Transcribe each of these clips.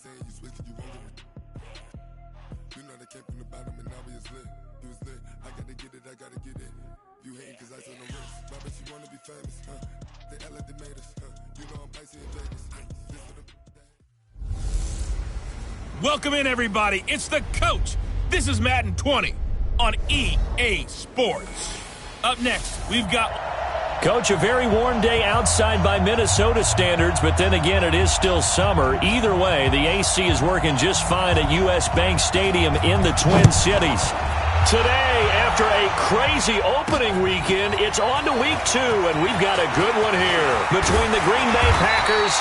saying you switch, you won't get it. You know they came from the bottom and now we is lit. You was lit, I gotta get it, I gotta get it. You hating cause I on the wrist. My bitch, you wanna be famous, huh? They LA, they made us, huh? You know I'm icy in Vegas, This for the... Welcome in, everybody. It's the coach. This is Madden 20 on EA Sports. Up next, we've got... Coach, a very warm day outside by Minnesota standards, but then again, it is still summer. Either way, the AC is working just fine at U.S. Bank Stadium in the Twin Cities. Today, after a crazy opening weekend, it's on to week 2, and we've got a good one here between the Green Bay Packers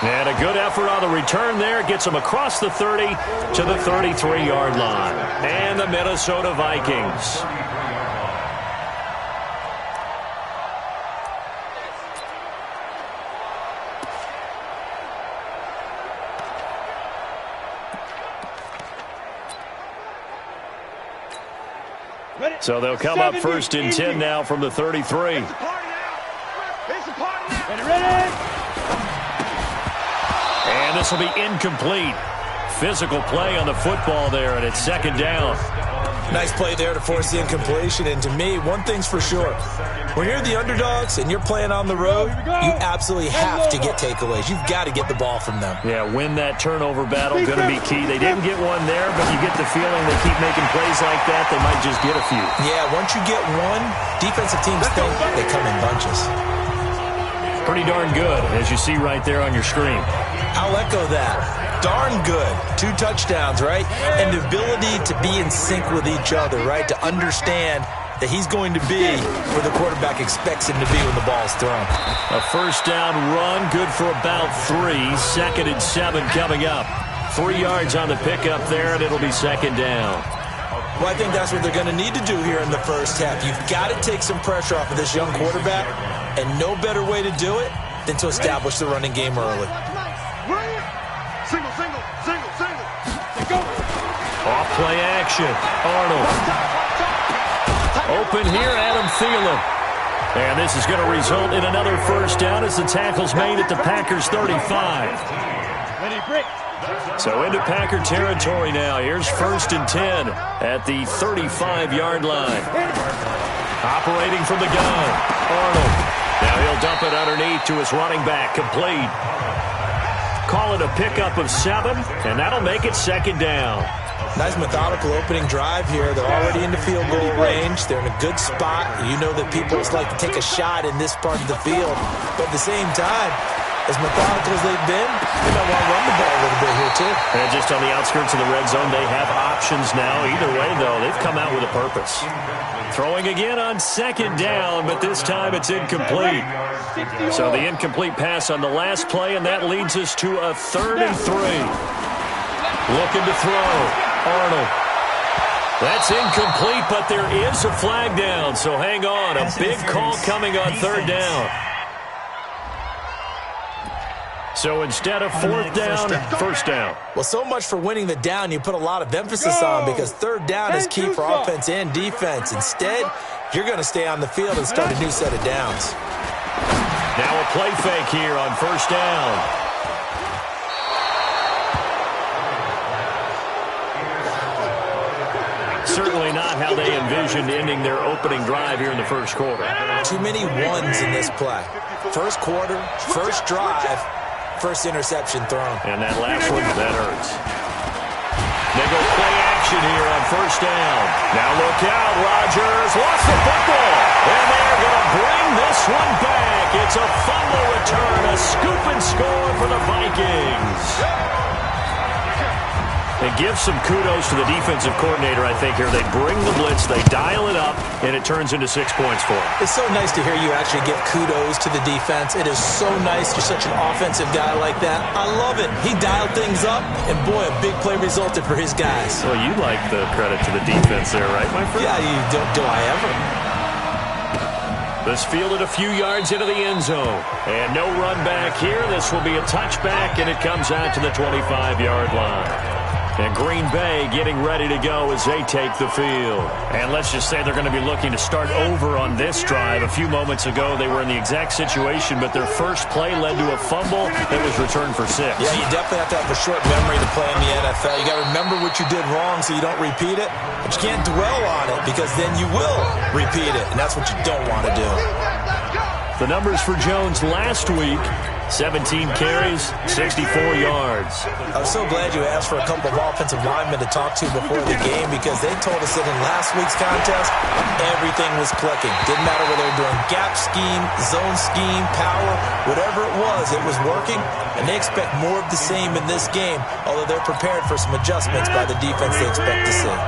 and a good effort on the return there. Gets them across the 30 to the 33-yard line. And the Minnesota Vikings. So they'll come up first and 10 now from the 33. And this will be incomplete. Physical play on the football there, and it's second down. Nice play there to force the incompletion. And to me, one thing's for sure. When you're the underdogs and you're playing on the road, you absolutely have to get takeaways. You've got to get the ball from them. Yeah, win that turnover battle, going to be key. They didn't get one there, but you get the feeling they keep making plays like that, they might just get a few. Yeah, once you get one, defensive teams think they come in bunches. Pretty darn good, as you see right there on your screen. I'll echo that. Darn good. 2 touchdowns, right? And the ability to be in sync with each other, right? To understand that he's going to be where the quarterback expects him to be when the ball's thrown. A first down run, good for about 3. Second and 7 coming up. 3 yards on the pickup there, and it'll be second down. Well, I think that's what they're going to need to do here in the first half. You've got to take some pressure off of this young quarterback, and no better way to do it than to establish the running game early. Single. Off play action. Arnold. Open here, Adam Thielen. And this is going to result in another first down as the tackle's made at the Packers 35. So into Packer territory now. Here's first and 10 at the 35-yard line. Operating from the gun. Arnold. Now he'll dump it underneath to his running back. Complete. Call it a pickup of 7, and that'll make it second down. Nice methodical opening drive here. They're already in the field goal range. They're in a good spot. You know that people just like to take a shot in this part of the field. But at the same time, as methodical as they've been, they might want to run the ball a little bit here too. And just on the outskirts of the red zone, they have options now. Either way, though, they've come out with a purpose. Throwing again on second down, but this time it's incomplete. So the incomplete pass on the last play, and that leads us to a 3rd and 3. Looking to throw. Arnold. That's incomplete, but there is a flag down, so hang on. A big call coming on 3rd down. So instead of 4th down, first down. Well, so much for winning the down you put a lot of emphasis on, because 3rd down is key for offense and defense. Instead, you're going to stay on the field and start a new set of downs. Now a play fake here on first down. Certainly not how they envisioned ending their opening drive here in the first quarter. Too many ones in this play. First quarter, first drive, first interception thrown. And that last one, that hurts. They go play action here on first down. Now look out, Rodgers lost the football. And they're going to bring this one back. It's a fumble return, a scoop and score for the Vikings. They give some kudos to the defensive coordinator, I think, here. They bring the blitz, they dial it up, and it turns into 6 points for them. It's so nice to hear you actually give kudos to the defense. It is so nice. You're such an offensive guy like that. I love it. He dialed things up, and boy, a big play resulted for his guys. Well, you like the credit to the defense there, right, my friend? Yeah, do I ever? This fielded a few yards into the end zone. And no run back here. This will be a touchback, and it comes out to the 25-yard line. And Green Bay getting ready to go as they take the field. And let's just say they're going to be looking to start over on this drive. A few moments ago, they were in the exact situation, but their first play led to a fumble that was returned for 6. Yeah, you definitely have to have a short memory to play in the NFL. You got to remember what you did wrong so you don't repeat it, but you can't dwell on it because then you will repeat it, and that's what you don't want to do. The numbers for Jones last week: 17 carries, 64 yards. I was so glad you asked for a couple of offensive linemen to talk to before the game because they told us that in last week's contest, everything was clicking. Didn't matter whether they were doing gap scheme, zone scheme, power, whatever it was working, and they expect more of the same in this game, although they're prepared for some adjustments by the defense they expect to see.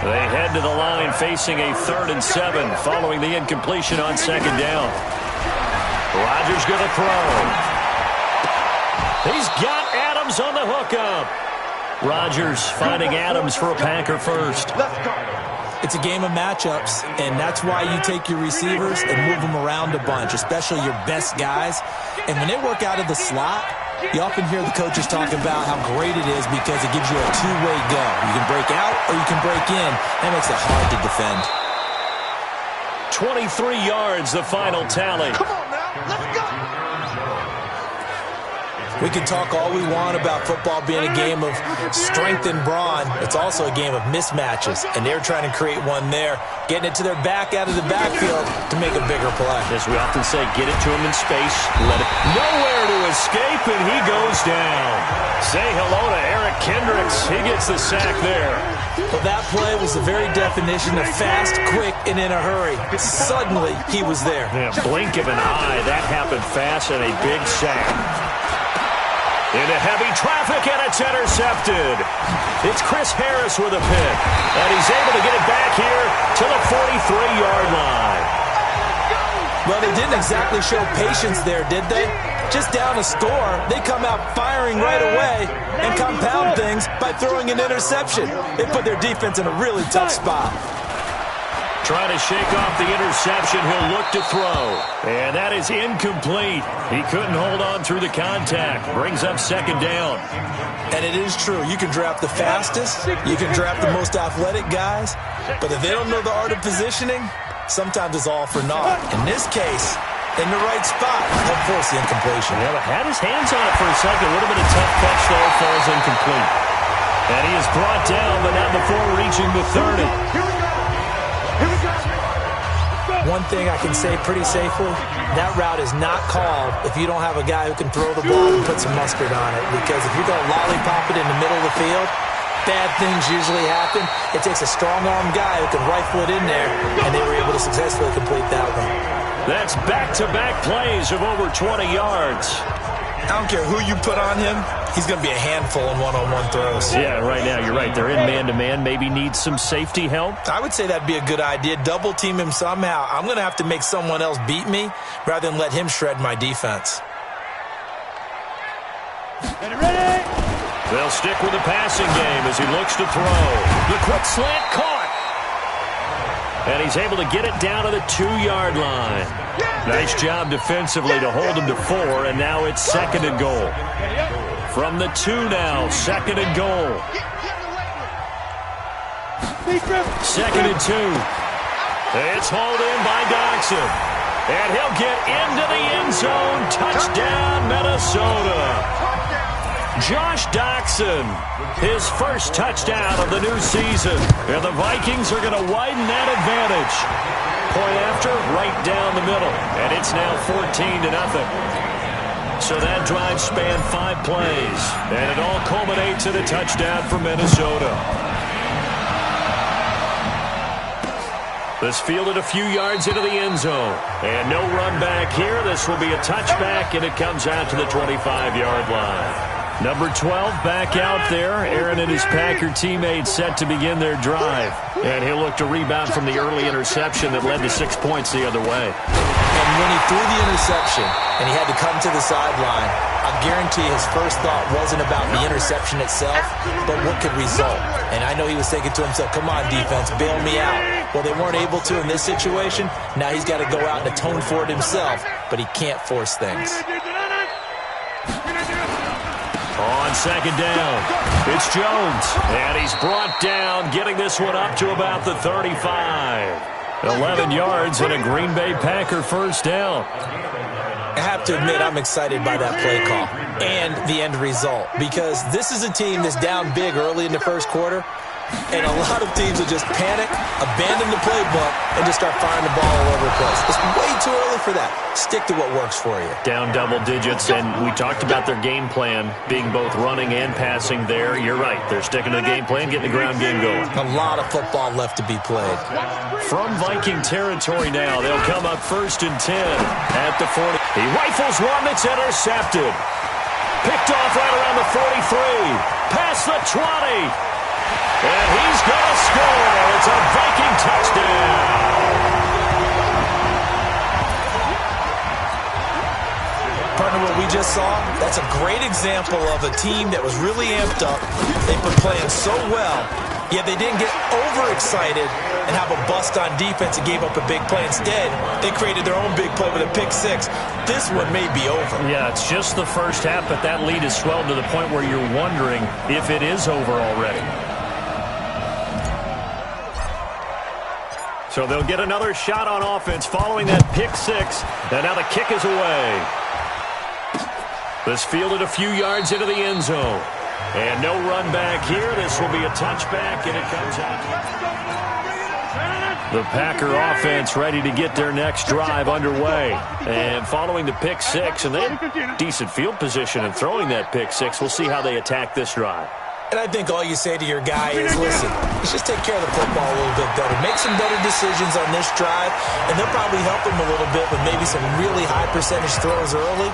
They head to the line facing a 3rd and 7 following the incompletion on 2nd down. Rodgers going to throw. He's got Adams on the hookup. Rodgers finding Adams for a Packer first. It's a game of matchups, and that's why you take your receivers and move them around a bunch, especially your best guys. And when they work out of the slot, you often hear the coaches talk about how great it is because it gives you a two-way go. You can break out or you can break in. That makes it hard to defend. 23 yards, the final tally. Come on now, let's go. We can talk all we want about football being a game of strength and brawn. It's also a game of mismatches, and they're trying to create one there, getting it to their back out of the backfield to make a bigger play. As we often say, get it to him in space, let it nowhere to escape, and he goes down. Say hello to Eric Kendricks. He gets the sack there. Well, that play was the very definition of fast, quick, and in a hurry. Suddenly, he was there. Yeah, blink of an eye. That happened fast and a big sack. Into heavy traffic, and it's intercepted. It's Chris Harris with a pick, and he's able to get it back here to the 43-yard line. Well, they didn't exactly show patience there, did they? Just down a score, they come out firing right away and compound things by throwing an interception. They put their defense in a really tough spot. Trying to shake off the interception, he'll look to throw. And that is incomplete. He couldn't hold on through the contact. Brings up 2nd down. And it is true. You can draft the fastest. You can draft the most athletic guys. But if they don't know the art of positioning, sometimes it's all for naught. In this case, in the right spot, he'll force the incompletion. Yeah, but had his hands on it for a second. A little bit of tough catch there. Falls incomplete. And he is brought down, but not before reaching the 30. One thing I can say pretty safely, that route is not called if you don't have a guy who can throw the ball and put some mustard on it. Because if you're going to lollipop it in the middle of the field, bad things usually happen. It takes a strong-arm guy who can rifle it in there, and they were able to successfully complete that one. That's back-to-back plays of over 20 yards. I don't care who you put on him, he's going to be a handful in one-on-one throws. Yeah, right now, you're right. They're in man-to-man. Maybe need some safety help. I would say that'd be a good idea. Double team him somehow. I'm going to have to make someone else beat me rather than let him shred my defense. Ready? They'll stick with the passing game as he looks to throw. The quick slant caught. And he's able to get it down to the 2-yard line. Nice job defensively to hold him to 4, and now it's 2nd and goal. From the 2 now, 2nd and goal. 2nd and 2. It's hauled in by Doctson. And he'll get into the end zone. Touchdown, Minnesota. Josh Doctson, his first touchdown of the new season. And the Vikings are going to widen that advantage. Point after, right down the middle. And it's now 14-0. So that drive spanned 5 plays. And it all culminates in a touchdown for Minnesota. This fielded a few yards into the end zone. And no run back here. This will be a touchback, and it comes out to the 25-yard line. Number 12 back out there. Aaron and his Packer teammates set to begin their drive. And he'll look to rebound from the early interception that led to 6 points the other way. And when he threw the interception and he had to come to the sideline, I guarantee his first thought wasn't about the interception itself, but what could result. And I know he was thinking to himself, come on, defense, bail me out. Well, they weren't able to in this situation. Now he's got to go out and atone for it himself, but he can't force things. On second down. It's Jones, and he's brought down, getting this one up to about the 35. 11 yards and a Green Bay Packer first down. I have to admit I'm excited by that play call and the end result, because this is a team that's down big early in the first quarter, and a lot of teams will just panic, abandon the playbook, and just start firing the ball all over the place. It's way too early for that. Stick to what works for you. Down double digits, and we talked about their game plan being both running and passing there. You're right. They're sticking to the game plan, getting the ground game going. A lot of football left to be played. From Viking territory now, they'll come up 1st and 10 at the 40. He rifles one that's intercepted. Picked off right around the 43. Past the 20. And he's going to score. It's a Viking touchdown. Partner, what we just saw, that's a great example of a team that was really amped up. They've been playing so well, yet they didn't get overexcited and have a bust on defense and gave up a big play. Instead, they created their own big play with a pick six. This one may be over. Yeah, it's just the first half, but that lead has swelled to the point where you're wondering if it is over already. So they'll get another shot on offense following that pick six. And now the kick is away. This fielded a few yards into the end zone. And no run back here. This will be a touchback, and it comes out. The Packer offense ready to get their next drive underway. And following the pick six, and they have decent field position in throwing that pick six. We'll see how they attack this drive. And I think all you say to your guy is, listen, let's just take care of the football a little bit better. Make some better decisions on this drive, and they'll probably help him a little bit with maybe some really high percentage throws early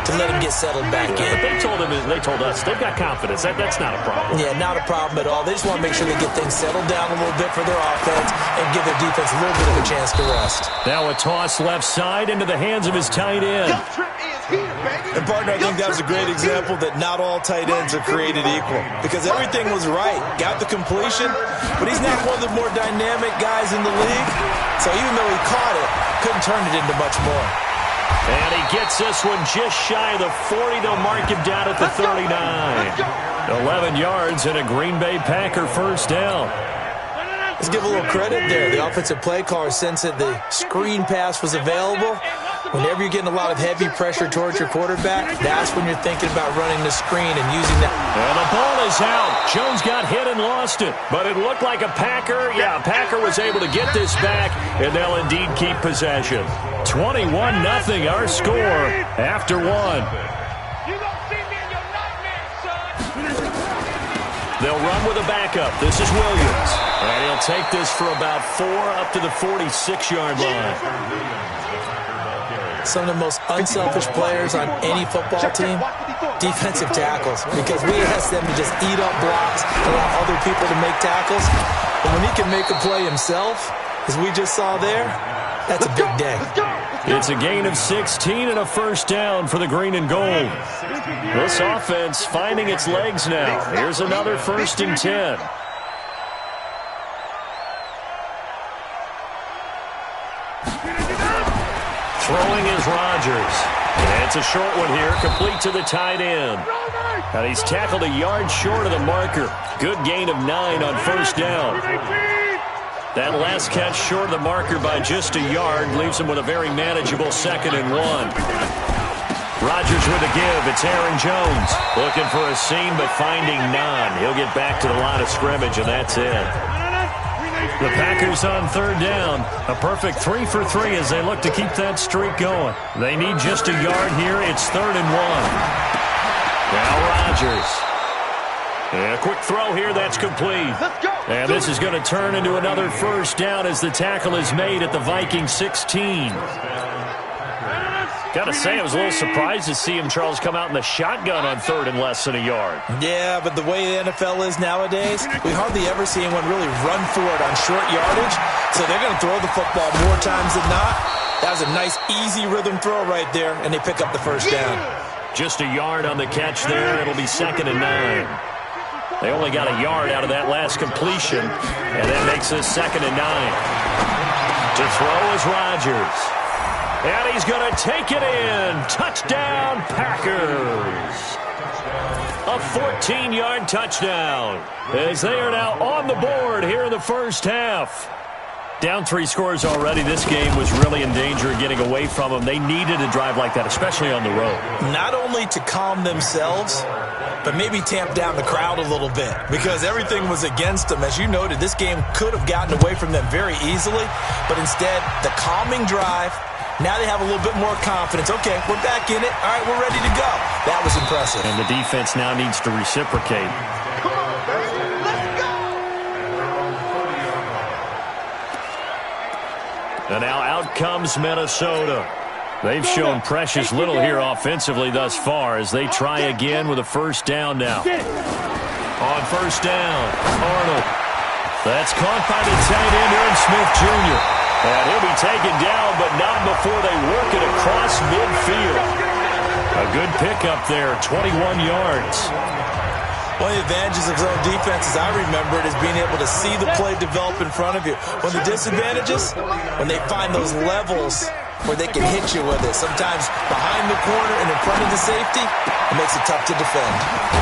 to let him get settled back in. But they told us they've got confidence. That's not a problem. Yeah, not a problem at all. They just want to make sure they get things settled down a little bit for their offense and give their defense a little bit of a chance to rest. Now a toss left side into the hands of his tight end. And partner, I think that was a great example that not all tight ends are created equal, because everything was right. Got the completion, but he's not one of the more dynamic guys in the league. So even though he caught it, couldn't turn it into much more. And he gets this one just shy of the 40. They'll mark him down at the 39. 11 yards and a Green Bay Packer first down. Let's give a little credit there. The offensive play caller sensed that the screen pass was available. Whenever you're getting a lot of heavy pressure towards your quarterback, that's when you're thinking about running the screen and using that. And the ball is out. Jones got hit and lost it. But it looked like a Packer. Yeah, Packer was able to get this back, and they'll indeed keep possession. 21-0 our score after one. They'll run with a backup. This is Williams. And he'll take this for about 4 up to the 46-yard line. Some of the most unselfish players on any football team, defensive tackles, because we ask them to just eat up blocks, allow other people to make tackles. And when he can make a play himself, as we just saw there, that's a big day. It's a gain of 16 and a first down for the green and gold. This offense finding its legs now. Here's another 1st and 10. Throwing is Rodgers. And it's a short one here, complete to the tight end. And he's tackled a yard short of the marker. Good gain of 9 on first down. That last catch short of the marker by just a yard leaves him with a very manageable 2nd and 1. Rodgers with a give. It's Aaron Jones. Looking for a seam, but finding none. He'll get back to the line of scrimmage, and that's it. The Packers on 3rd down. A perfect 3 for 3 as they look to keep that streak going. They need just a yard here. It's 3rd and 1. Now Rodgers. And a quick throw here. That's complete. And this is going to turn into another first down as the tackle is made at the Viking 16. Got to say, I was a little surprised to see him, Charles, come out in the shotgun on 3rd and less than a yard. Yeah, but the way the NFL is nowadays, we hardly ever see anyone really run for it on short yardage. So they're going to throw the football more times than not. That was a nice, easy rhythm throw right there, and they pick up the first down. Just a yard on the catch there. It'll be 2nd and 9. They only got a yard out of that last completion, and that makes this 2nd and 9. To throw is Rodgers. And he's going to take it in. Touchdown, Packers. A 14-yard touchdown as they are now on the board here in the first half. Down 3 scores already. This game was really in danger of getting away from them. They needed a drive like that, especially on the road. Not only to calm themselves, but maybe tamp down the crowd a little bit because everything was against them. As you noted, this game could have gotten away from them very easily, but instead, the calming drive, now they have a little bit more confidence. Okay, we're back in it. All right, we're ready to go. That was impressive. And the defense now needs to reciprocate. Come on, baby. Let's go. And now out comes Minnesota. They've shown precious little here offensively thus far as they try again with a first down now. On first down, Arnold. That's caught by the tight end, Aaron Smith Jr. And he'll be taken down, but not before they work it across midfield. A good pickup there, 21 yards. One of the advantages of zone defense, as I remember it, is being able to see the play develop in front of you. One of the disadvantages, when they find those levels where they can hit you with it. Sometimes behind the corner and in front of the safety, it makes it tough to defend.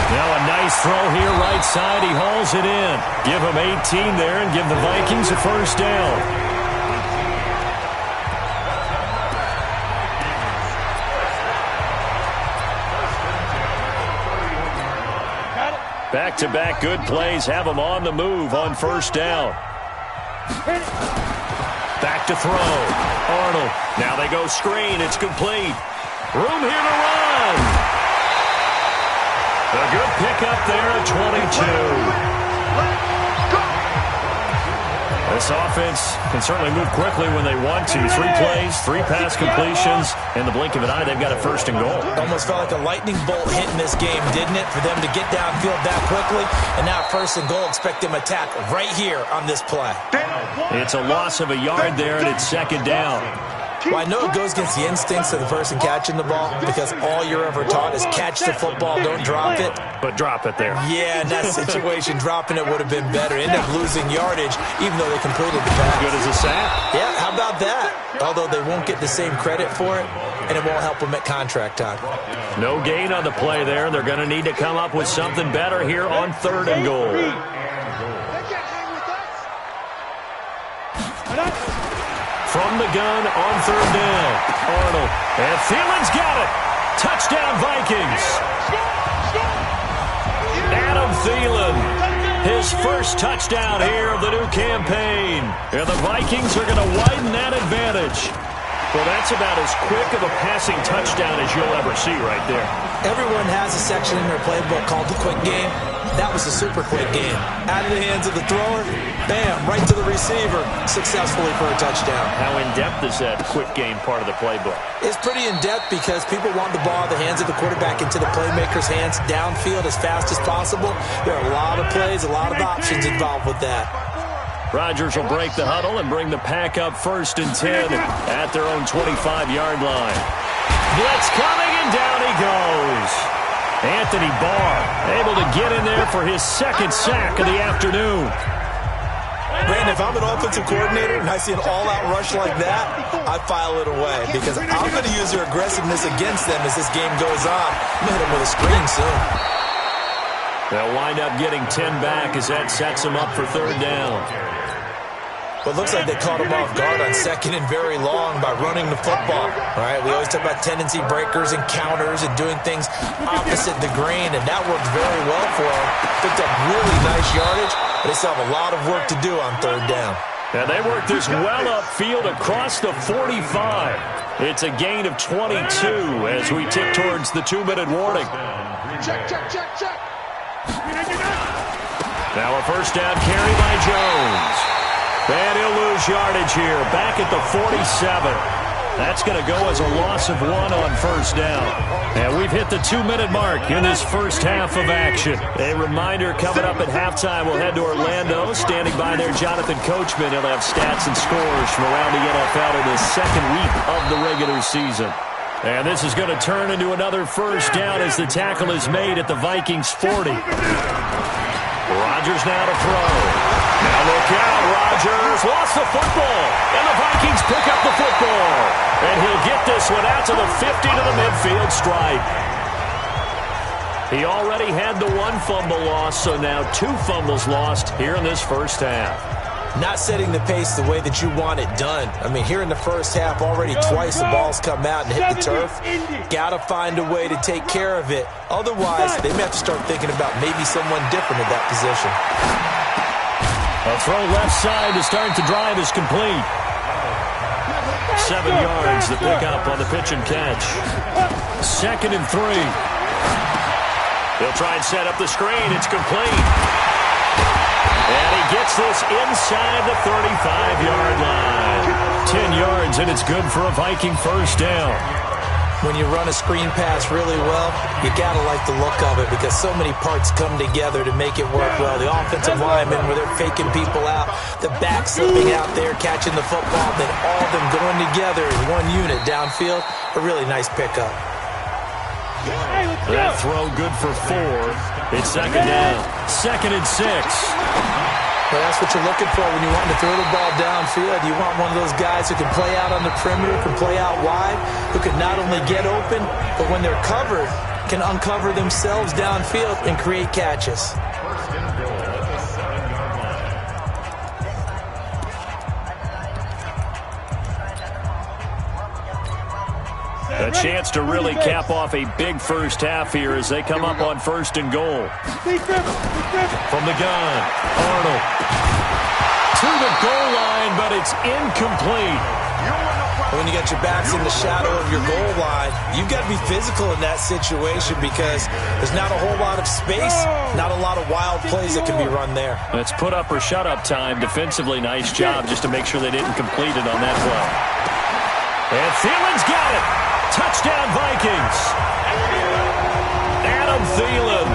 Now a nice throw here, right side. He hauls it in. Give him 18 there and give the Vikings a first down. Back-to-back good plays have them on the move on first down. Back to throw. Arnold. Now they go screen. It's complete. Room here to run. A good pickup there at 22. This offense can certainly move quickly when they want to. 3 plays, 3 pass completions. In the blink of an eye, they've got a first and goal. Almost felt like a lightning bolt hit in this game, didn't it? For them to get downfield that quickly. And now first and goal, expect them to tackle right here on this play. It's a loss of a yard there, and it's second down. Well, I know it goes against the instincts of the person catching the ball because all you're ever taught is catch the football, don't drop it. But drop it there. Yeah, in that situation, dropping it would have been better. End up losing yardage, even though they completed the pass. Good as a sack. Yeah, how about that? Although they won't get the same credit for it, and it won't help them at contract time. No gain on the play there. They're going to need to come up with something better here on third and goal. From the gun on third down. Arnold. And Thielen's got it. Touchdown, Vikings. Adam Thielen. His first touchdown here of the new campaign. And the Vikings are going to widen that advantage. Well, that's about as quick of a passing touchdown as you'll ever see right there. Everyone has a section in their playbook called the quick game. That was a super quick game. Out of the hands of the thrower, bam, right to the receiver, successfully for a touchdown. How in-depth is that quick game part of the playbook? It's pretty in-depth because people want the ball in the hands of the quarterback into the playmaker's hands downfield as fast as possible. There are a lot of plays, a lot of options involved with that. Rodgers will break the huddle and bring the pack up first and 10 at their own 25-yard line. Blitz coming, and down he goes. Anthony Barr able to get in there for his second sack of the afternoon. Brandon, if I'm an offensive coordinator and I see an all-out rush like that, I file it away because I'm going to use their aggressiveness against them as this game goes on. I'm going to hit them with a screen soon. They'll wind up getting 10 back as that sets them up for third down. But it looks like they caught him off guard on second and very long by running the football. All right, we always talk about tendency breakers and counters and doing things opposite the grain, and that worked very well for them. Picked up really nice yardage, but they still have a lot of work to do on third down. And they worked this well upfield across the 45. It's a gain of 22 as we tick towards the 2-minute warning. Check. Now a first down carry by Jones. And he'll lose yardage here, back at the 47. That's going to go as a loss of 1 on first down. And we've hit the 2-minute mark in this first half of action. A reminder, coming up at halftime, we'll head to Orlando. Standing by there, Jonathan Coachman. He'll have stats and scores from around the NFL in the second week of the regular season. And this is going to turn into another first down as the tackle is made at the Vikings 40. Rodgers now to throw. Now look out, Rodgers lost the football, and the Vikings pick up the football. And he'll get this one out to the 50 to the midfield stripe. He already had the one fumble loss, so now 2 fumbles lost here in this first half. Not setting the pace the way that you want it done. I mean, here in the first half, already twice the ball's come out and hit the turf. Got to find a way to take care of it. Otherwise, they may have to start thinking about maybe someone different at that position. A throw left side to start the drive is complete. 7 yards to pick up on the pitch and catch. 2nd and 3. He'll try and set up the screen. It's complete. And he gets this inside the 35-yard line. 10 yards, and it's good for a Viking first down. When you run a screen pass really well, you got to like the look of it because so many parts come together to make it work well. The offensive linemen, where they're faking people out, the back slipping out there, catching the football, then all of them going together as one unit downfield. A really nice pickup. That throw good for 4. It's 2nd down. 2nd and 6. Well, that's what you're looking for when you want to throw the ball downfield. You want one of those guys who can play out on the perimeter, can play out wide, who can not only get open, but when they're covered, can uncover themselves downfield and create catches. A chance to really cap off a big first half here as they come up on 1st and goal. From the gun, Arnold. To the goal line, but it's incomplete. When you got your backs in the shadow of your goal line, you've got to be physical in that situation because there's not a whole lot of space, not a lot of wild plays that can be run there. Let's put up or shut up time. Defensively, nice job just to make sure they didn't complete it on that play. And Thielen's got it. Touchdown, Vikings. Adam Thielen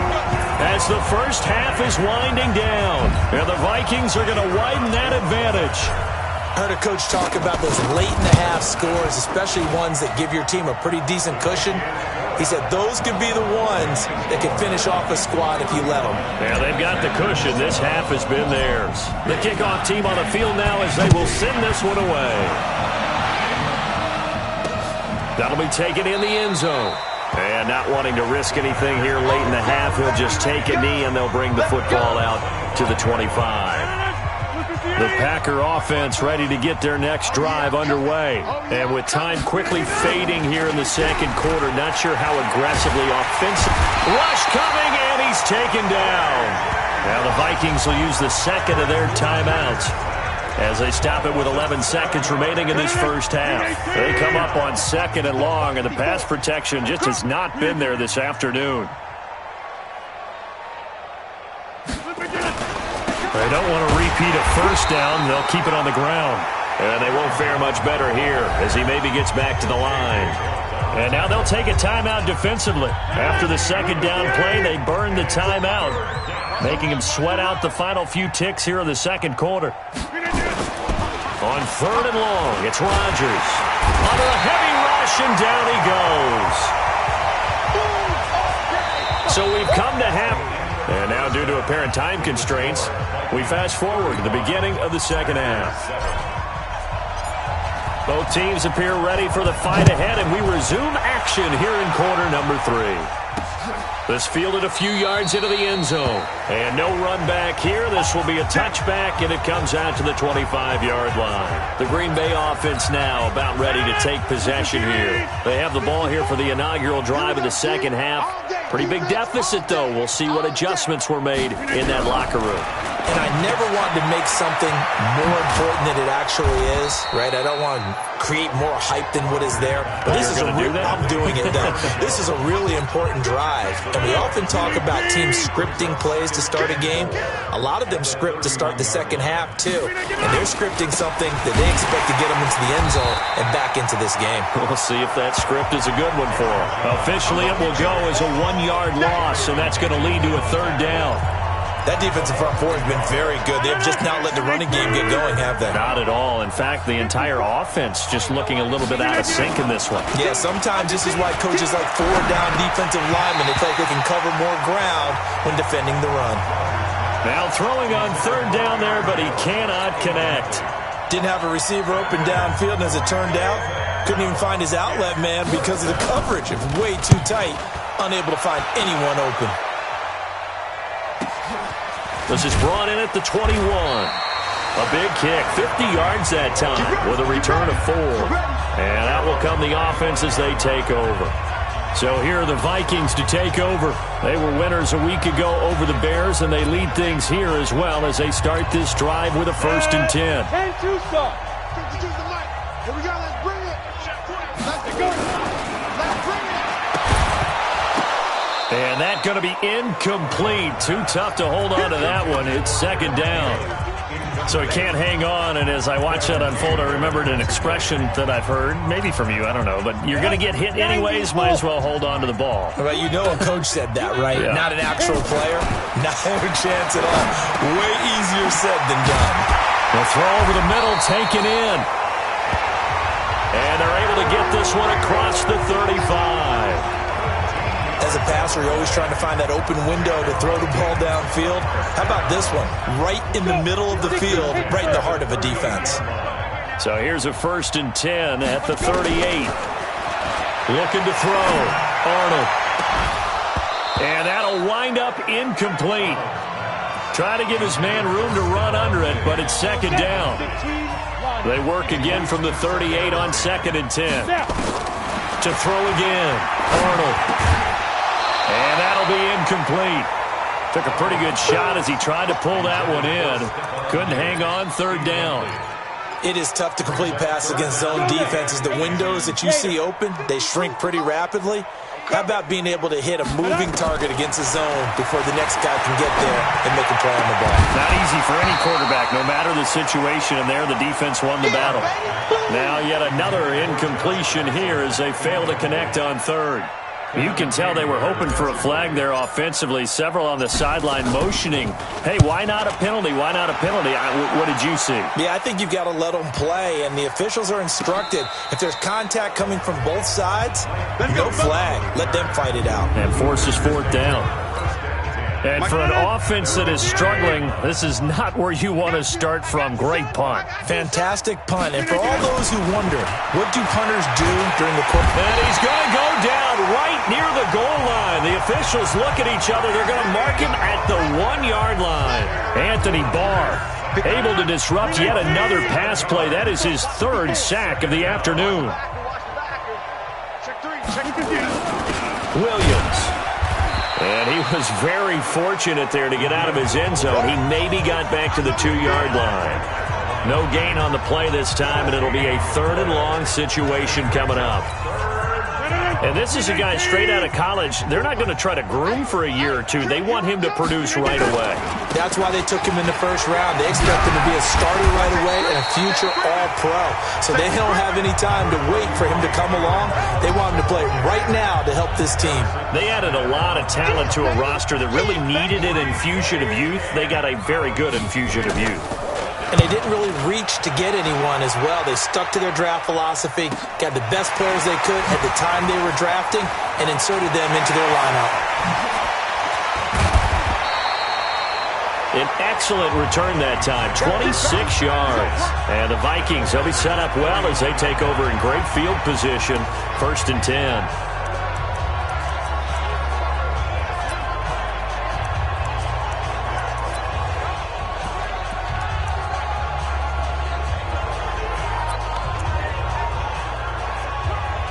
as the first half is winding down. And the Vikings are going to widen that advantage. I heard a coach talk about those late-in-the-half scores, especially ones that give your team a pretty decent cushion. He said those could be the ones that can finish off a squad if you let them. Yeah, they've got the cushion. This half has been theirs. The kickoff team on the field now as they will send this one away. That'll be taken in the end zone. And not wanting to risk anything here late in the half, he'll just take a knee and they'll bring the football out to the 25. The Packer offense ready to get their next drive underway. And with time quickly fading here in the second quarter, not sure how aggressively offensive. Rush coming, and he's taken down. Now the Vikings will use the second of their timeouts as they stop it with 11 seconds remaining in this first half. They come up on 2nd and long, and the pass protection just has not been there this afternoon. They don't want to repeat a first down. They'll keep it on the ground. And they won't fare much better here as he maybe gets back to the line. And now they'll take a timeout defensively. After the second down play, they burn the timeout, making him sweat out the final few ticks here in the second quarter. On 3rd and long, it's Rodgers. Under a heavy rush, and down he goes. So we've come to half. And now, due to apparent time constraints, we fast forward to the beginning of the second half. Both teams appear ready for the fight ahead, and we resume action here in quarter number 3. This fielded a few yards into the end zone. And no run back here. This will be a touchback, and it comes out to the 25-yard line. The Green Bay offense now about ready to take possession here. They have the ball here for the inaugural drive of the second half. Pretty big deficit, though. We'll see what adjustments were made in that locker room. And I never wanted to make something more important than it actually is, right? I don't want to create more hype than what is there. But this is I'm doing it, though. This is a really important drive. And we often talk about teams scripting plays to start a game. A lot of them script to start the second half, too. And they're scripting something that they expect to get them into the end zone and back into this game. We'll see if that script is a good one for them. Officially, it will go as a 1-yard loss, and that's going to lead to a 3rd down. That defensive front four has been very good. They have just not let the running game get going, have they? Not at all. In fact, the entire offense just looking a little bit out of sync in this one. Yeah, sometimes this is why coaches like 4-down defensive linemen, they feel like they can cover more ground when defending the run. Now throwing on 3rd down there, but he cannot connect. Didn't have a receiver open downfield, and as it turned out, couldn't even find his outlet man because of the coverage. It was way too tight. unable to find anyone open. This is brought in at the 21. A big kick, 50 yards that time with a return of 4. And out will come the offense as they take over. So here are the Vikings to take over. They were winners a week ago over the Bears, and they lead things here as well as they start this drive with a 1st and 10. And 2 stop. Here we go. Let's bring it. Let's go. Let's bring it. And that's going to be incomplete. Too tough to hold on to that one. It's 2nd down. So he can't hang on, and as I watch that unfold, I remembered an expression that I've heard, maybe from you, I don't know, but you're going to get hit anyways, might as well hold on to the ball. Well, you know a coach said that, right? Yeah. Not an actual player. Not a chance at all. Way easier said than done. The throw over the middle, taken in. And they're able to get this one across the 35. As a passer, you're always trying to find that open window to throw the ball downfield. How about this one? Right in the middle of the field, right in the heart of a defense. So here's a 1st and 10 at the 38. Looking to throw. Arnold. And that'll wind up incomplete. Try to give his man room to run under it, but it's 2nd down. They work again from the 38 on 2nd and 10. To throw again. Arnold. And that'll be incomplete. Took a pretty good shot as he tried to pull that one in. Couldn't hang on, 3rd down. It is tough to complete passes against zone defenses. The windows that you see open, they shrink pretty rapidly. How about being able to hit a moving target against a zone before the next guy can get there and make a play on the ball? Not easy for any quarterback, no matter the situation, and there the defense won the battle. Now yet another incompletion here as they fail to connect on 3rd. You can tell they were hoping for a flag there offensively. Several on the sideline motioning, hey, why not a penalty? Why not a penalty? What did you see? Yeah, I think you've got to let them play, and the officials are instructed. If there's contact coming from both sides, no flag. Let them fight it out. And forces 4th down. And for an offense that is struggling, this is not where you want to start from. Great punt. Fantastic punt. And for all those who wonder, what do punters do during the court? And he's going to go down right near the goal line. The officials look at each other. They're going to mark him at the 1-yard line. Anthony Barr able to disrupt yet another pass play. That is his 3rd sack of the afternoon. Williams. And he was very fortunate there to get out of his end zone. He maybe got back to the 2-yard line. No gain on the play this time, and it'll be a 3rd and long situation coming up. And this is a guy straight out of college. They're not going to try to groom for a year or two. They want him to produce right away. That's why they took him in the 1st round. They expect him to be a starter right away and a future All-Pro. So they don't have any time to wait for him to come along. They want him to play right now to help this team. They added a lot of talent to a roster that really needed an infusion of youth. They got a very good infusion of youth. And they didn't really reach to get anyone as well. They stuck to their draft philosophy, got the best players they could at the time they were drafting, and inserted them into their lineup. An excellent return that time, 26 yards. And the Vikings, they'll be set up well as they take over in great field position, 1st and 10.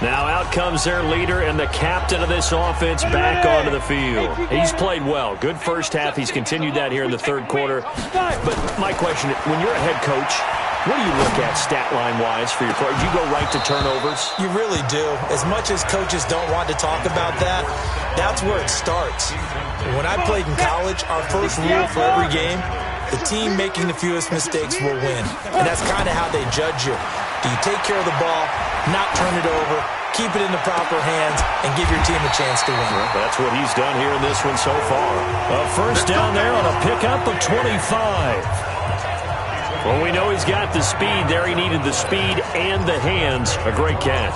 Now out comes their leader and the captain of this offense back onto the field. He's played well. Good 1st half. He's continued that here in the 3rd quarter. But my question, when you're a head coach, what do you look at stat line-wise for your players? Do you go right to turnovers? You really do. As much as coaches don't want to talk about that, that's where it starts. When I played in college, our first rule for every game, the team making the fewest mistakes will win. And that's kind of how they judge you. Do you take care of the ball, not turn it over, keep it in the proper hands, and give your team a chance to win? Well, that's what he's done here in this one so far. A 1st down there on a pickup of 25. Well, we know he's got the speed there. He needed the speed and the hands. A great catch.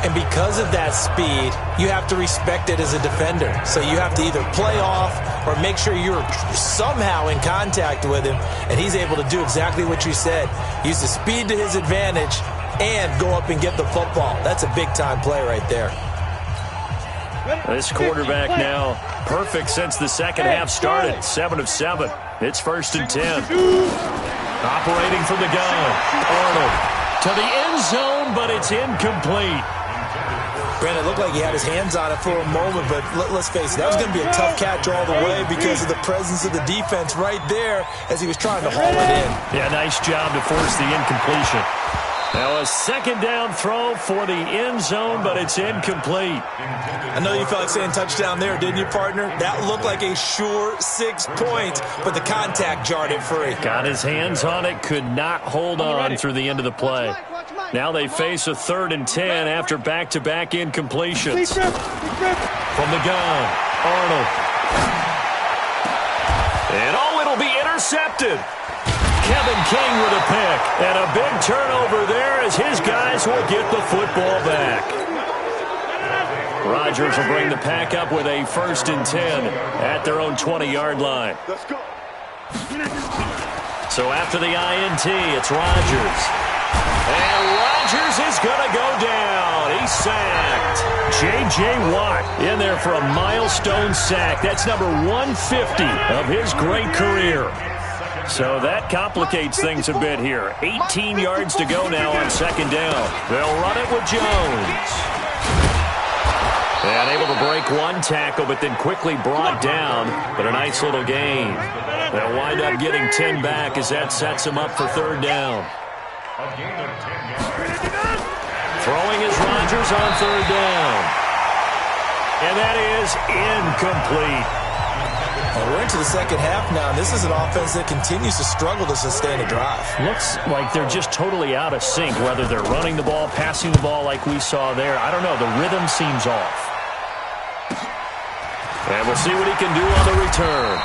And because of that speed, you have to respect it as a defender. So you have to either play off or make sure you're somehow in contact with him, and he's able to do exactly what you said. Use the speed to his advantage and go up and get the football. That's a big-time play right there. This quarterback now perfect since the second half started. 7 of 7. It's 1st and 10. Operating from the gun. Arnold to the end zone, but it's incomplete. Brandon, it looked like he had his hands on it for a moment, but let's face it, that was going to be a tough catch all the way because of the presence of the defense right there as he was trying to haul it in. Yeah, nice job to force the incompletion. Now a 2nd down throw for the end zone, but it's incomplete. I know you felt like saying touchdown there, didn't you, partner? That looked like a sure 6 points, but the contact jarred it free. Got his hands on it, could not hold on through the end of the play. Now they face a 3rd and 10 after back-to-back incompletions. From the gun, Arnold. And it'll be intercepted. Kevin King with a pick. And a big turnover there as his guys will get the football back. Rodgers will bring the pack up with a 1st and 10 at their own 20-yard line. So after the INT, it's Rodgers. And Rodgers is going to go down. He's sacked. J.J. Watt in there for a milestone sack. That's number 150 of his great career. So that complicates things a bit here. 18 yards to go now on 2nd down. They'll run it with Jones. And able to break one tackle, but then quickly brought down. But a nice little gain. They'll wind up getting 10 back as that sets them up for 3rd down. Throwing is Rodgers on 3rd down. And that is incomplete. Well, we're into the 2nd half now, and this is an offense that continues to struggle to sustain a drive. Looks like they're just totally out of sync, whether they're running the ball, passing the ball like we saw there. I don't know. The rhythm seems off. And we'll see what he can do on the return.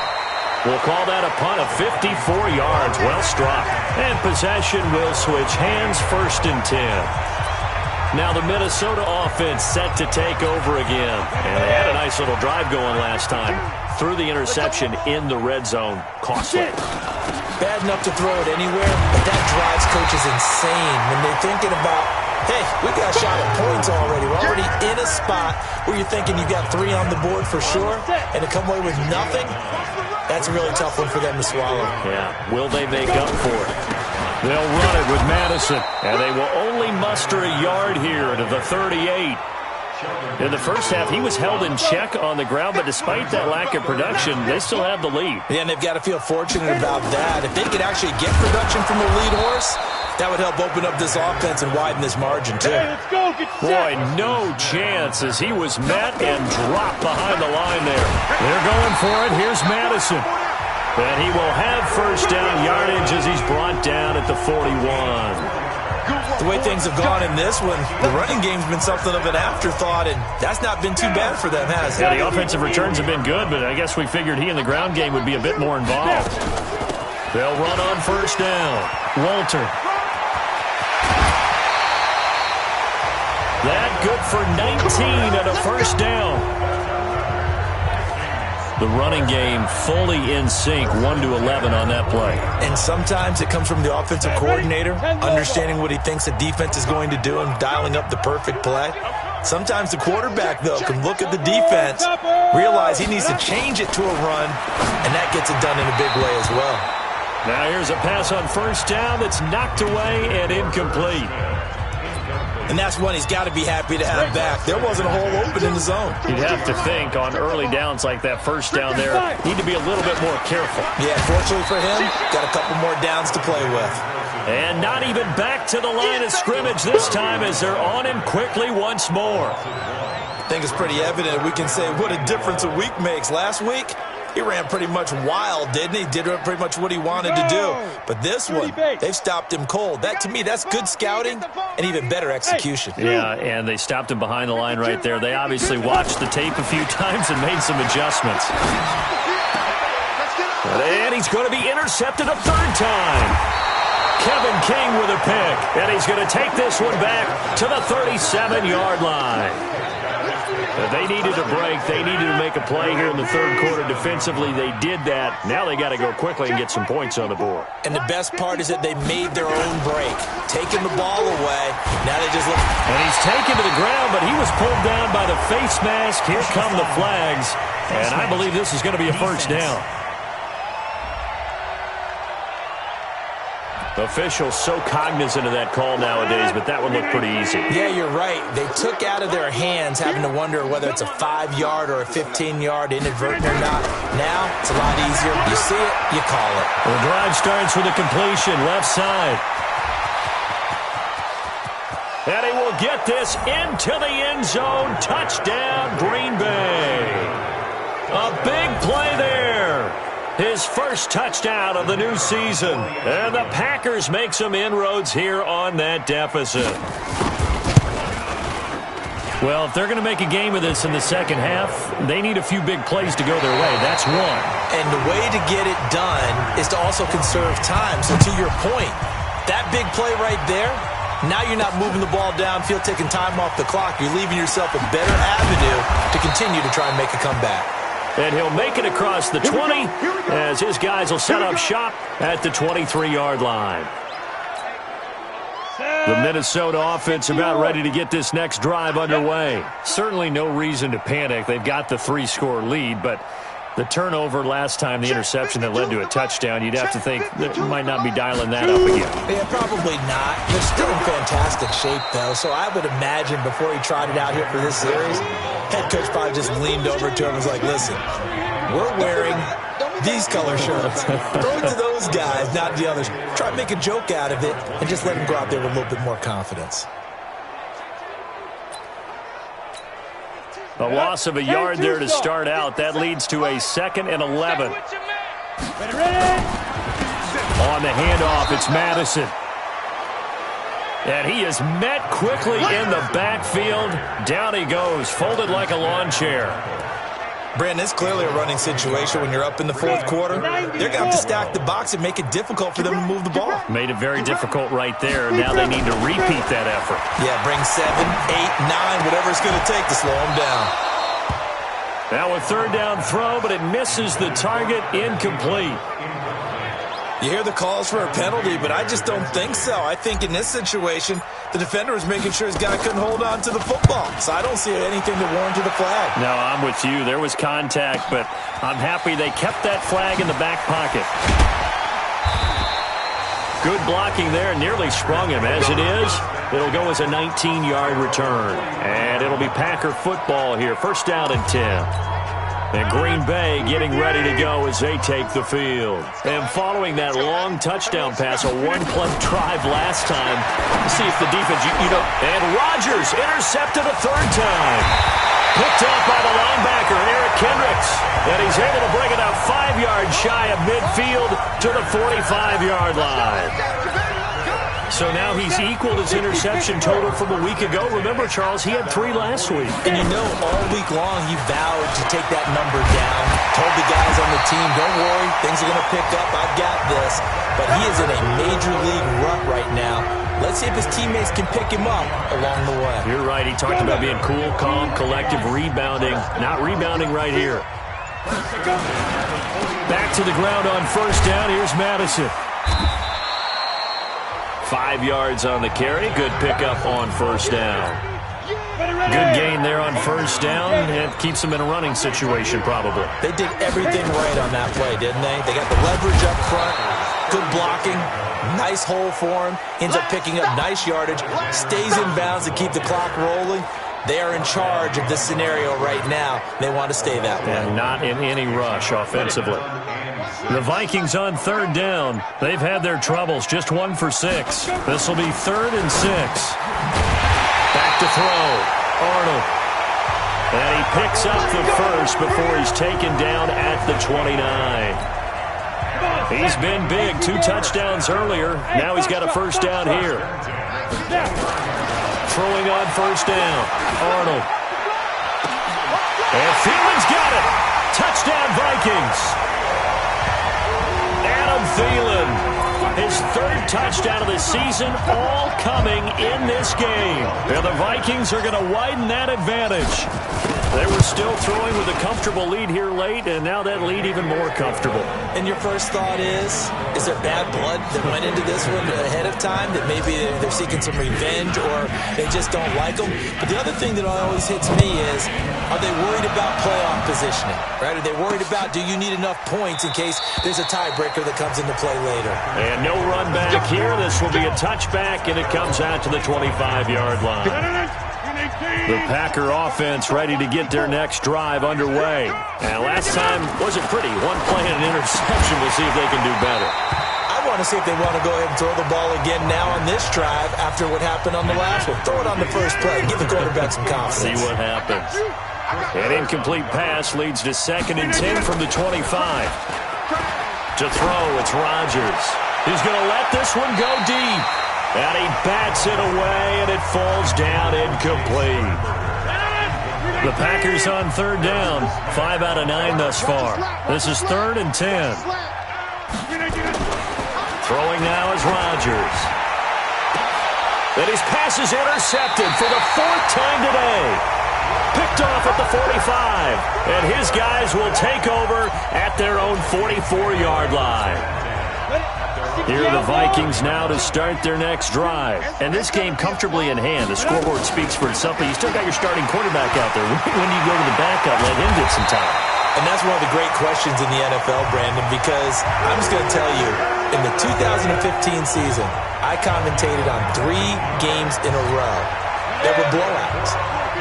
We'll call that a punt of 54 yards. Well struck. And possession will switch hands, 1st and 10. Now the Minnesota offense set to take over again. And they had a nice little drive going last time. Threw the interception in the red zone. Costly. Bad enough to throw it anywhere, but that drives coaches insane when they're thinking about, hey, we got a shot at points already. We're already in a spot where you're thinking you got 3 on the board for sure, and to come away with nothing, that's a really tough one for them to swallow. Yeah, will they make up for it? They'll run it with Madison, and they will only muster a yard here to the 38. In the first half, he was held in check on the ground, but despite that lack of production, they still have the lead. Yeah, and they've got to feel fortunate about that. If they could actually get production from the lead horse, that would help open up this offense and widen this margin, too. Boy, no chance as he was met and dropped behind the line there. They're going for it. Here's Madison. And he will have 1st down yardage as he's brought down at the 41. The way things have gone in this one, the running game's been something of an afterthought, and that's not been too bad for them, has it? Yeah, the offensive returns have been good, but I guess we figured he in the ground game would be a bit more involved. They'll run on 1st down. Walter. That good for 19 at a 1st down. The running game fully in sync, 1-11 on that play. And sometimes it comes from the offensive coordinator, understanding what he thinks the defense is going to do and dialing up the perfect play. Sometimes the quarterback, though, can look at the defense, realize he needs to change it to a run, and that gets it done in a big way as well. Now here's a pass on 1st down that's knocked away and incomplete. And that's one he's got to be happy to have back. There wasn't a hole open in the zone. You'd have to think on early downs like that 1st down there, need to be a little bit more careful. Yeah, fortunately for him, got a couple more downs to play with. And not even back to the line of scrimmage this time as they're on him quickly once more. I think it's pretty evident. We can say what a difference a week makes. Last week, he ran pretty much wild, didn't he? Did pretty much what he wanted to do. But this one, they've stopped him cold. That, to me, that's good scouting and even better execution. Yeah, and they stopped him behind the line right there. They obviously watched the tape a few times and made some adjustments. And he's going to be intercepted a 3rd time. Kevin King with a pick. And he's going to take this one back to the 37-yard line. They needed a break. They needed to make a play here in the third quarter defensively. They did that. Now they got to go quickly and get some points on the board. And the best part is that they made their own break, taking the ball away. Now they just look. And he's taken to the ground, but he was pulled down by the face mask. Here come the flags. And I believe this is going to be a first down. Officials so cognizant of that call nowadays, but that one looked pretty easy. Yeah, you're right. They took out of their hands having to wonder whether it's a 5-yard or a 15-yard inadvertent or not. Now, it's a lot easier. You see it, you call it. The drive starts with a completion, left side. And he will get this into the end zone. Touchdown, Green Bay. A big play there. His first touchdown of the new season. And the Packers make some inroads here on that deficit. Well, if they're going to make a game of this in the second half, they need a few big plays to go their way. That's one. And the way to get it done is to also conserve time. So to your point, that big play right there, now you're not moving the ball downfield, taking time off the clock. You're leaving yourself a better avenue to continue to try and make a comeback. And he'll make it across the 20 as his guys will set up shop at the 23-yard line. The Minnesota offense about ready to get this next drive underway. Certainly no reason to panic. They've got the 3-score lead, but the turnover last time, the interception that led to a touchdown, you'd have to think that might not be dialing that up again. Yeah, probably not. They're still in fantastic shape, though, so I would imagine before he trotted out here for this series, head coach probably just leaned over to him and was like, listen, we're wearing these color shirts. Throw it to those guys, not the others. Try to make a joke out of it and just let them go out there with a little bit more confidence. A loss of a yard there to start out. That leads to a 2nd and 11. On the handoff, it's Madison. And he is met quickly in the backfield. Down he goes, folded like a lawn chair. Brandon, it's clearly a running situation when you're up in the fourth quarter. They're going to have to stack the box and make it difficult for them to move the ball. Made it very difficult right there. Now they need to repeat that effort. Yeah, bring 7, 8, 9, whatever it's going to take to slow them down. Now a third down throw, but it misses the target, incomplete. You hear the calls for a penalty, but I just don't think so. I think in this situation, the defender was making sure his guy couldn't hold on to the football. So I don't see anything to warrant the flag. No, I'm with you. There was contact, but I'm happy they kept that flag in the back pocket. Good blocking there. Nearly sprung him. As it is, it'll go as a 19-yard return. And it'll be Packer football here. First down and 10. And Green Bay getting ready to go as they take the field. And following that long touchdown pass, a one-play drive last time. Let's see if the defense, and Rodgers intercepted a third time. Picked up by the linebacker, Eric Kendricks. And he's able to bring it out 5 yards shy of midfield to the 45-yard line. So now he's equaled his interception total from a week ago. Remember, Charles, he had 3 last week. And all week long he vowed to take that number down. Told the guys on the team, don't worry, things are going to pick up. I've got this. But he is in a major league rut right now. Let's see if his teammates can pick him up along the way. You're right. He talked about being cool, calm, collective, rebounding. Not rebounding right here. Back to the ground on first down. Here's Madison. 5 yards on the carry. Good pickup on first down. Good gain there on first down. It keeps them in a running situation probably. They did everything right on that play, didn't they? They got the leverage up front. Good blocking. Nice hole for him. Ends up picking up nice yardage. Stays in bounds to keep the clock rolling. They are in charge of this scenario right now. They want to stay that way. And not in any rush offensively. The Vikings on third down. They've had their troubles. Just 1 for 6. This will be 3rd and 6. Back to throw. Arnold. And he picks up the first before he's taken down at the 29. He's been big. 2 touchdowns earlier. Now he's got a first down here. Throwing on first down. Arnold. And Thielman's got it. Touchdown Vikings. Adam Thielen, his 3rd touchdown of the season, all coming in this game. And the Vikings are going to widen that advantage. They were still throwing with a comfortable lead here late, and now that lead even more comfortable. And your first thought is there bad blood that went into this one ahead of time, that maybe they're seeking some revenge or they just don't like them? But the other thing that always hits me is, are they worried about playoff positioning? Right? Are they worried about, do you need enough points in case there's a tiebreaker that comes into play later? And no run back here. This will be a touchback, and it comes out to the 25-yard line. The Packer offense ready to get their next drive underway. And last time wasn't pretty. One play and an interception. We'll see if they can do better. I want to see if they want to go ahead and throw the ball again now on this drive after what happened on the last one. Throw it on the first play. Give the quarterback some confidence. See what happens. An incomplete pass leads to 2nd and 10 from the 25. To throw, it's Rodgers. He's going to let this one go deep. And he bats it away, and it falls down incomplete. The Packers on 3rd down. 5 out of 9 thus far. This is 3rd and 10. Throwing now is Rodgers. And his pass is intercepted for the 4th time today. Picked off at the 45. And his guys will take over at their own 44-yard line. Here are the Vikings now to start their next drive. And this game comfortably in hand. The scoreboard speaks for itself, but you still got your starting quarterback out there. When do you go to the backup, let him get some time? And that's one of the great questions in the NFL, Brandon, because I'm just going to tell you, in the 2015 season, I commentated on 3 games in a row that were blowouts.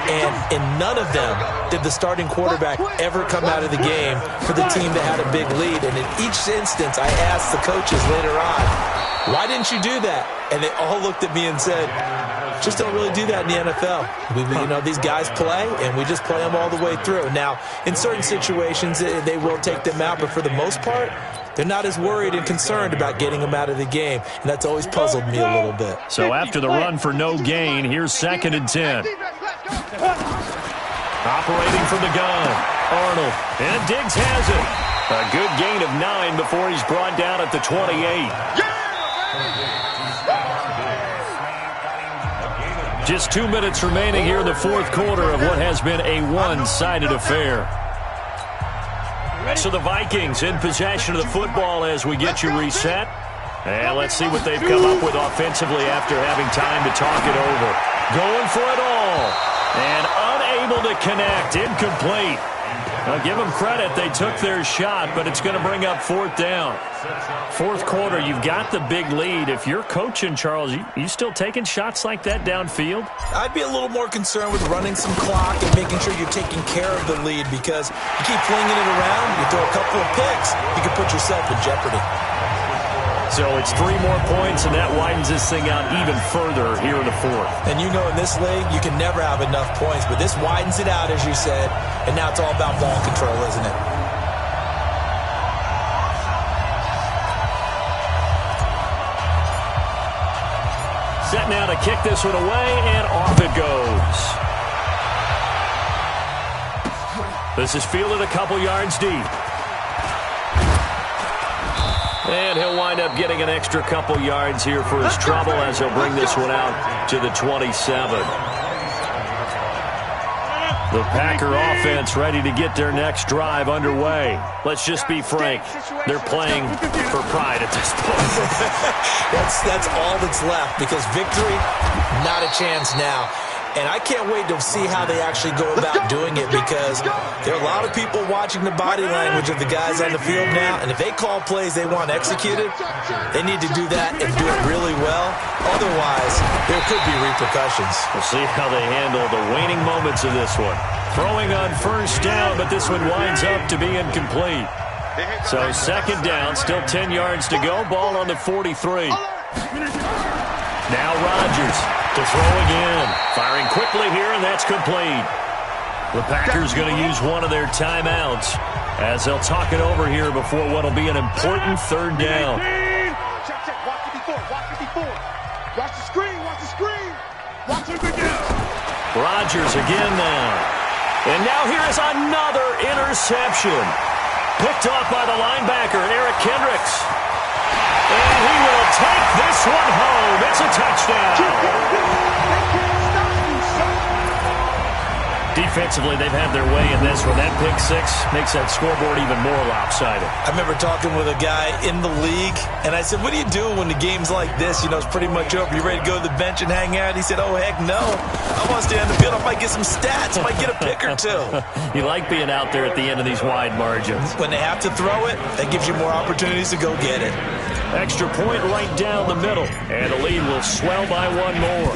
And in none of them did the starting quarterback ever come out of the game for the team that had a big lead. And in each instance, I asked the coaches later on, why didn't you do that? And they all looked at me and said, just don't really do that in the NFL. These guys play, and we just play them all the way through. Now, in certain situations, they will take them out, but for the most part, they're not as worried and concerned about getting them out of the game, and that's always puzzled me a little bit. So after the run for no gain, here's 2nd and 10. Operating from the gun, Arnold, and Diggs has it. A good gain of 9 before he's brought down at the 28. Just 2 minutes remaining here in the 4th quarter of what has been a one-sided affair. So the Vikings in possession of the football as we get you reset. And let's see what they've come up with offensively after having time to talk it over. Going for it all. And unable to connect. Incomplete. Now give them credit. They took their shot, but it's going to bring up 4th down. 4th quarter, you've got the big lead. If you're coaching, Charles, you still taking shots like that downfield? I'd be a little more concerned with running some clock and making sure you're taking care of the lead, because you keep flinging it around, you throw a couple of picks, you can put yourself in jeopardy. So it's 3 more points, and that widens this thing out even further here in the 4th. And in this league, you can never have enough points, but this widens it out, as you said, and now it's all about ball control, isn't it? Set now to kick this one away, and off it goes. This is fielded a couple yards deep. And he'll wind up getting an extra couple yards here for his trouble as he'll bring this one out to the 27. The Packer offense ready to get their next drive underway. Let's just be frank. They're playing for pride at this point. That's all that's left, because victory, not a chance now. And I can't wait to see how they actually go about doing it, because there are a lot of people watching the body language of the guys on the field now, and if they call plays they want executed, they need to do that and do it really well. Otherwise, there could be repercussions. We'll see how they handle the waning moments of this one. Throwing on 1st down, but this one winds up to be incomplete. So 2nd down, still 10 yards to go. Ball on the 43. Now Rodgers to throw again. Firing quickly here, and that's complete. The Packers going to use one of their timeouts as they'll talk it over here before what will be an important 3rd down. Check. Watch 54. Watch the screen. Watch it again. Rodgers again now. And now here is another interception. Picked off by the linebacker, Eric Kendricks. And he will take this one home. It's a touchdown. Defensively, they've had their way in this one. That pick six makes that scoreboard even more lopsided. I remember talking with a guy in the league, and I said, what do you do when the game's like this? You know, it's pretty much over. You ready to go to the bench and hang out? He said, oh, heck no. I want to stay on the field. I might get some stats. I might get a pick or two. You like being out there at the end of these wide margins. When they have to throw it, that gives you more opportunities to go get it. Extra point right down the middle, and the lead will swell by one more.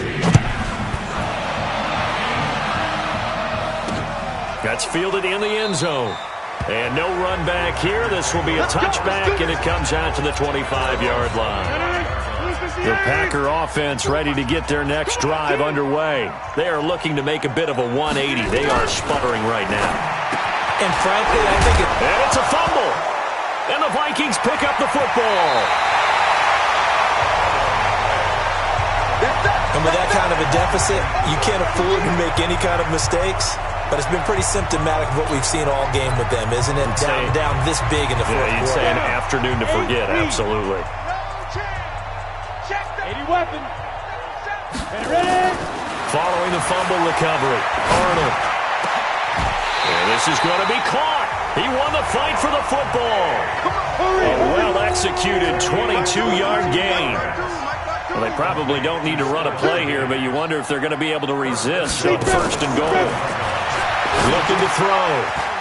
That's fielded in the end zone. And no run back here. This will be a touchback, and it comes out to the 25-yard line. The Packer offense ready to get their next drive underway. They are looking to make a bit of a 180. They are sputtering right now. And frankly, I think And it's a fumble. And the Vikings pick up the football. And with that kind of a deficit, you can't afford to make any kind of mistakes. But it's been pretty symptomatic of what we've seen all game with them, isn't it? Down this big in the fourth quarter. You'd say an afternoon to forget, absolutely. 80 weapon. Following the fumble recovery, Arnold. And this is going to be caught. He won the fight for the football. A well-executed 22-yard gain. Well, they probably don't need to run a play here, but you wonder if they're going to be able to resist on first and goal. Looking to throw.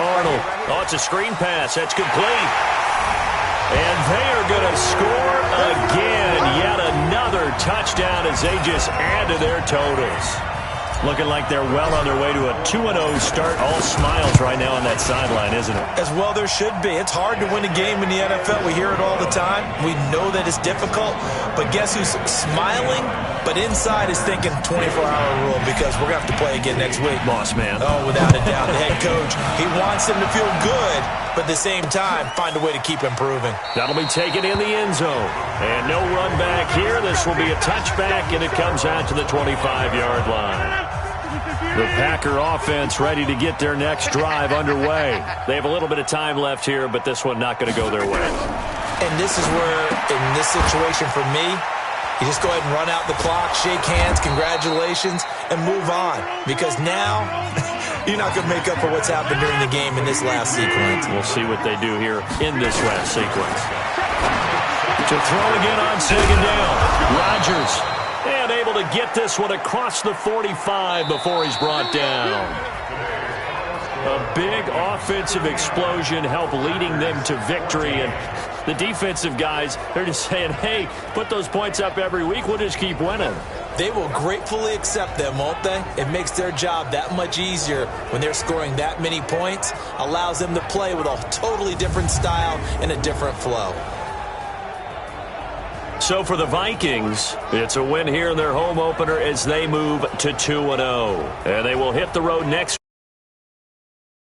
Arnold. Oh, it's a screen pass. That's complete. And they are going to score again. Yet another touchdown as they just add to their totals. Looking like they're well on their way to a 2-0 start. All smiles right now on that sideline, isn't it? As well there should be. It's hard to win a game in the NFL. We hear it all the time. We know that it's difficult. But guess who's smiling? But inside is thinking 24-hour rule because we're going to have to play again next week. Boss man. Oh, without a doubt. The head coach, he wants them to feel good, but at the same time, find a way to keep improving. That'll be taken in the end zone. And no run back here. This will be a touchback, and it comes out to the 25-yard line. The Packer offense ready to get their next drive underway. They have a little bit of time left here, but this one not going to go their way. And this is where, in this situation for me, you just go ahead and run out the clock, shake hands, congratulations, and move on. Because now, you're not going to make up for what's happened during the game in this last sequence. We'll see what they do here in this last sequence. To throw again on second down. Rodgers. And able to get this one across the 45 before he's brought down. A big offensive explosion helped leading them to victory. And the defensive guys, they're just saying, hey, put those points up every week. We'll just keep winning. They will gratefully accept them, won't they? It makes their job that much easier when they're scoring that many points. Allows them to play with a totally different style and a different flow. So for the Vikings, it's a win here in their home opener as they move to 2-0. And they will hit the road next